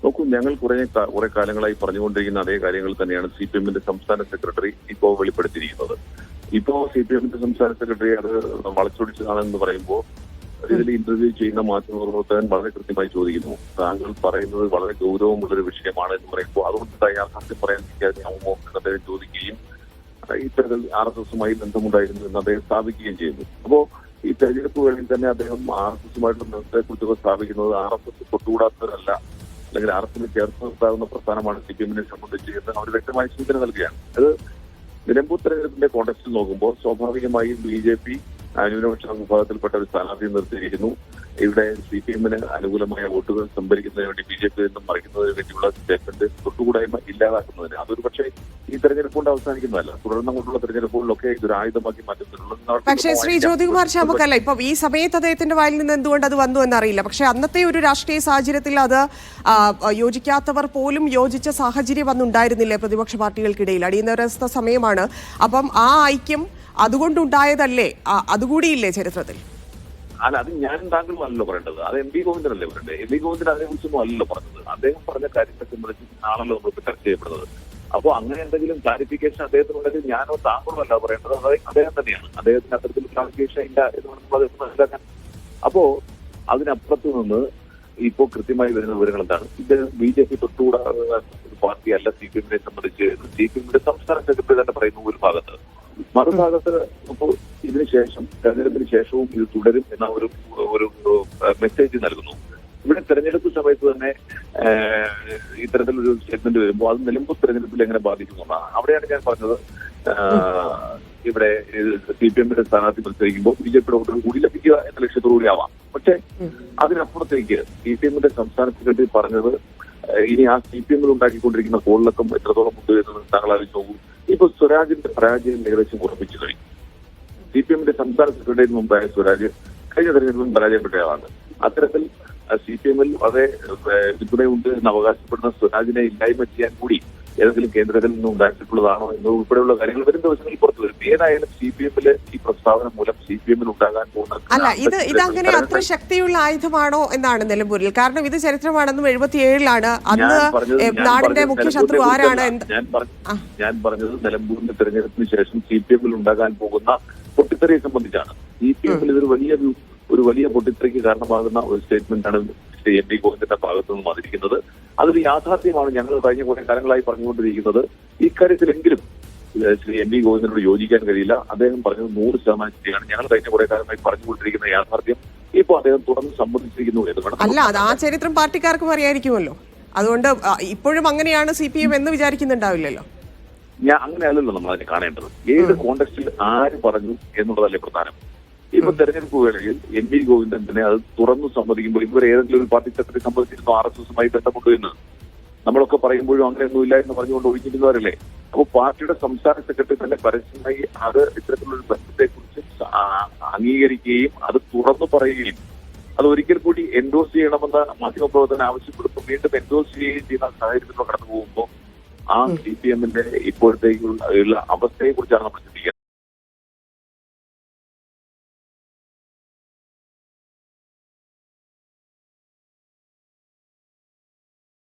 നോക്കൂ, ഞങ്ങൾ കുറെ കാലങ്ങളായി പറഞ്ഞുകൊണ്ടിരിക്കുന്ന അതേ കാര്യങ്ങൾ തന്നെയാണ് CPM-ന്റെ സംസ്ഥാന സെക്രട്ടറി ഇപ്പോൾ വെളിപ്പെടുത്തിയിരിക്കുന്നത്. ഇപ്പോ CPM-ന്റെ സംസ്ഥാന സെക്രട്ടറി അത് വളച്ചൊടിച്ചതാണെന്ന് പറയുമ്പോൾ ഇതിൽ ഇന്റർവ്യൂ ചെയ്യുന്ന മാധ്യമപ്രവർത്തകൻ വളരെ കൃത്യമായി ചോദിക്കുന്നു, താങ്കൾ പറയുന്നത് വളരെ ഗൗരവമുള്ളൊരു വിഷയമാണ് എന്ന് പറയുമ്പോൾ അതുകൊണ്ട് യാഥാർത്ഥ്യം പറയാൻ സാധിക്കാമോ എന്ന് അദ്ദേഹം ചോദിക്കുകയും ഇത്തരത്തിൽ RSS-മായി ബന്ധമുണ്ടായിരുന്നു എന്ന് അദ്ദേഹം സ്ഥാപിക്കുകയും ചെയ്യുന്നു. അപ്പോ ഈ തെരഞ്ഞെടുപ്പ് വേളയിൽ തന്നെ അദ്ദേഹം RSS-മായിട്ടുള്ള ബന്ധത്തെക്കുറിച്ചൊക്കെ സ്ഥാപിക്കുന്നത് RSS തൊട്ടുകൂടാത്തവരല്ല, അല്ലെങ്കിൽ RSS ചേർത്ത് നിർത്താവുന്ന പ്രസ്ഥാനമാണ് CPM-നെ സംബന്ധിച്ച് എന്ന് അവർ വ്യക്തമായ സൂചന നൽകുകയാണ്. അത് നിലമ്പൂർ തെരഞ്ഞെടുപ്പിന്റെ കോൺടെക്സ്റ്റിൽ നോക്കുമ്പോൾ സ്വാഭാവികമായും BJP ന്യൂനപക്ഷ വിഭാഗത്തിൽപ്പെട്ട ഒരു സ്ഥാനാർത്ഥിയെ നിർത്തിയിരിക്കുന്നു. ഇവിടെ CPM-ന് അനുകൂലമായ വോട്ടുകൾ സംഭരിക്കുന്നതിന് വേണ്ടി BJP നിന്നും മറിക്കുന്നതിന് വേണ്ടിയുള്ള സ്റ്റേറ്റ്മെന്റ് തൊട്ടുകൂടായ്മ ഇല്ലാതാക്കുന്നതിന് അതൊരു പക്ഷേ ഈ തെരഞ്ഞെടുപ്പ് കൊണ്ട് അവസാനിക്കുന്നതല്ല, തുടർന്നങ്ങോട്ടുള്ള തെരഞ്ഞെടുപ്പുകളിലൊക്കെ ഇതൊരു ആയുധമാക്കി മാറ്റുന്നതിനുള്ള. പക്ഷേ ശ്രീ ജ്യോതികുമാർ ശാമുക്കല്ല, ഇപ്പൊ ഈ സമയത്ത് അദ്ദേഹത്തിന്റെ വായിൽ നിന്ന് എന്തുകൊണ്ട് അത് വന്നു എന്നറിയില്ല. പക്ഷെ അന്നത്തെ ഒരു രാഷ്ട്രീയ സാഹചര്യത്തിൽ അത് യോജിക്കാത്തവർ പോലും യോജിച്ച സാഹചര്യം അന്നുണ്ടായിരുന്നില്ലേ പ്രതിപക്ഷ പാർട്ടികൾക്കിടയിൽ? അടിയന്തരാവസ്ഥ സമയമാണ്. അപ്പം ആ ഐക്യം അതുകൊണ്ടുണ്ടായതല്ലേ? അതുകൂടിയില്ലേ ചരിത്രത്തിൽ? അല്ല, അത് ഞാൻ താങ്കളും അല്ലല്ലോ പറയേണ്ടത്, അത് MV ഗോവിന്ദനല്ലേ പറയേണ്ടത്. MV ഗോവിന്ദൻ അതിനെ കുറിച്ചൊന്നും അല്ലല്ലോ പറഞ്ഞത്. അദ്ദേഹം പറഞ്ഞ കാര്യത്തെ സംബന്ധിച്ച് ആണല്ലോ നമ്മൾക്ക് ചർച്ച ചെയ്യപ്പെടുന്നത്. അപ്പോൾ അങ്ങനെ എന്തെങ്കിലും ക്ലാരിഫിക്കേഷൻ അദ്ദേഹത്തിനുണ്ടെങ്കിൽ ഞാനോ താങ്കളോ അല്ല പറയേണ്ടത്, അദ്ദേഹം തന്നെയാണ്. അദ്ദേഹത്തിന് അത്തരത്തിൽ ക്ലാരിഫിക്കേഷൻ ഇല്ല എന്ന് നമ്മൾ അദ്ദേഹം മനസ്സിലാക്കാൻ. അപ്പോ അതിനപ്പുറത്ത് നിന്ന് ഇപ്പോൾ കൃത്യമായി വരുന്ന വിവരങ്ങൾ എന്താണ്? ഇത് BJP തൊട്ടുകൂടാ പാർട്ടി അല്ല CPM-നെ സംബന്ധിച്ച്. CPM-ന്റെ സംസ്ഥാന സെക്രട്ടറി തന്നെ പറയുന്നു ഒരു ഭാഗത്ത്, മറുഭാഗത്ത് ഇപ്പോൾ ഇതിനുശേഷം തെരഞ്ഞെടുപ്പിന് ശേഷവും ഇത് തുടരും എന്ന ഒരു മെസ്സേജ് നൽകുന്നു. ഇവിടെ തെരഞ്ഞെടുപ്പ് സമയത്ത് തന്നെ ഇത്തരത്തിലൊരു സ്റ്റേറ്റ്മെന്റ് വരുമ്പോൾ അത് നിലമ്പൂർ തെരഞ്ഞെടുപ്പിൽ എങ്ങനെ ബാധിക്കുന്നുള്ളതാണ്. അവിടെയാണ് ഞാൻ പറഞ്ഞത്, ഇവിടെ CPM-ന്റെ സ്ഥാനാർത്ഥി മത്സരിക്കുമ്പോൾ BJP-യുടെ വോട്ടുകൾ കൂടി ലഭിക്കുക എന്ന ലക്ഷ്യത്തോടുകൂടി ആവാം. പക്ഷെ അതിനപ്പുറത്തേക്ക് CPM-ന്റെ സംസ്ഥാന സെക്രട്ടറി പറഞ്ഞത് ഇനി ആ CPM-ൽ ഉണ്ടാക്കിക്കൊണ്ടിരിക്കുന്ന കോളിളക്കം എത്രത്തോളം ഉണ്ട് എന്ന് താങ്കൾ ആലോചിച്ച് നോക്കൂ. ഇപ്പൊ സ്വരാജിന്റെ പരാജയം ഏകദേശം ഉറപ്പിച്ചു കഴിഞ്ഞു. CPM-ന്റെ സംസ്ഥാന സെക്രട്ടറിക്ക് മുമ്പായ സ്വരാജ് കഴിഞ്ഞ തെരഞ്ഞെടുപ്പിൽ പരാജയപ്പെട്ടയാളാണ്. അത്തരത്തിൽ CPM-ൽ വളരെ പിന്തുണയുണ്ട് എന്ന് അവകാശപ്പെടുന്ന സ്വരാജിനെ ഇല്ലായ്മ ചെയ്യാൻ കൂടി ഏതെങ്കിലും കേന്ദ്രത്തിൽ നിന്ന് ഉണ്ടാക്കിയിട്ടുള്ളതാണോ എന്ന് ഉൾപ്പെടെയുള്ള കാര്യങ്ങൾ വരും ദിവസങ്ങളിൽ പുറത്തു വരും. ഏതായാലും CPM-ല് ഈ പ്രസ്താവന മൂലം CPM-ൽ ഉണ്ടാകാൻ പോകുന്ന അല്ല, ഇതങ്ങനെ അത്ര ശക്തിയുള്ള ആയുധമാണോ എന്നാണ് നിലമ്പൂരിൽ. കാരണം ഇത് ചരിത്രമാണെന്നും 77-ലാണ് അന്ന് നാടിന്റെ മുഖ്യ ശത്രു ആരാണ്. ഞാൻ പറഞ്ഞത് നിലമ്പൂരിന്റെ തെരഞ്ഞെടുപ്പിന് ശേഷം CPM-ൽ ഉണ്ടാകാൻ പോകുന്ന പൊട്ടിത്തെറിയെ സംബന്ധിച്ചാണ്. CPM-ൽ ഇതൊരു വലിയ പൊട്ടിത്തെറിക്ക് കാരണമാകുന്ന ഒരു സ്റ്റേറ്റ്മെന്റ് ആണ് MV ഗോവിന്ദന്റെ ഭാഗത്തു നിന്നും വന്നിരിക്കുന്നത്. അതൊരു യാഥാർത്ഥ്യമാണ്. ഞങ്ങൾ കഴിഞ്ഞ കുറെ കാലങ്ങളായി പറഞ്ഞുകൊണ്ടിരിക്കുന്നത്. ഇക്കാര്യത്തിലെങ്കിലും ശ്രീ MV ഗോവിന്ദനോട് യോജിക്കാൻ കഴിയില്ല. അദ്ദേഹം പറഞ്ഞത് 100% ശരിയാണ്. ഞങ്ങൾ കഴിഞ്ഞ കുറെ കാലമായി പറഞ്ഞുകൊണ്ടിരിക്കുന്ന യാഥാർത്ഥ്യം ഇപ്പോൾ അദ്ദേഹം തുറന്ന് സമ്മതിച്ചിരിക്കുന്നു എന്ന് വേണം. അല്ല, അത് ആ ചരിത്രം പാർട്ടിക്കാർക്കും അറിയായിരിക്കുമല്ലോ. അതുകൊണ്ട് ഇപ്പോഴും അങ്ങനെയാണ് CPM എന്ന് വിചാരിക്കുന്നുണ്ടാവില്ലല്ലോ. അങ്ങനെയല്ലല്ലോ നമ്മൾ അതിനെ കാണേണ്ടത്. ഏത് കോണ്ടെക്സ്റ്റിൽ ആര് പറഞ്ഞു എന്നുള്ളതല്ലേ പ്രധാനം. ഇപ്പൊ തെരഞ്ഞെടുപ്പ് വേളയിൽ MV ഗോവിന്ദൻ തന്നെ അത് തുറന്നു സമ്മതിക്കുമ്പോൾ ഇവർ ഏതെങ്കിലും ഒരു പാർട്ടി സെക്രട്ടറി സംബന്ധിച്ചിരുന്നു RSS-മായി ബന്ധപ്പെട്ടു എന്ന് നമ്മളൊക്കെ പറയുമ്പോഴും അങ്ങനെയൊന്നുമില്ല എന്ന് പറഞ്ഞുകൊണ്ട് ഒഴിഞ്ഞിരിക്കുന്നവരല്ലേ. അപ്പോൾ പാർട്ടിയുടെ സംസ്ഥാന സെക്രട്ടറി തന്നെ പരസ്യമായി അത് ഇത്തരത്തിലുള്ള ബന്ധത്തെക്കുറിച്ച് അംഗീകരിക്കുകയും അത് തുറന്നു പറയുകയും അത് ഒരിക്കൽ കൂടി എൻഡോസ് ചെയ്യണമെന്ന മാധ്യമപ്രവർത്തനം ആവശ്യപ്പെടുമ്പോൾ വീണ്ടും എൻഡോസ് ചെയ്യുകയും ചെയ്യുന്ന സാഹചര്യത്തിലൂടെ കടന്നു പോകുമ്പോൾ ആ CPM-ന്റെ ഇപ്പോഴത്തേക്കുള്ള അവസ്ഥയെ കുറിച്ചാണ് നമ്മൾ ചിന്തിക്കുന്നത്.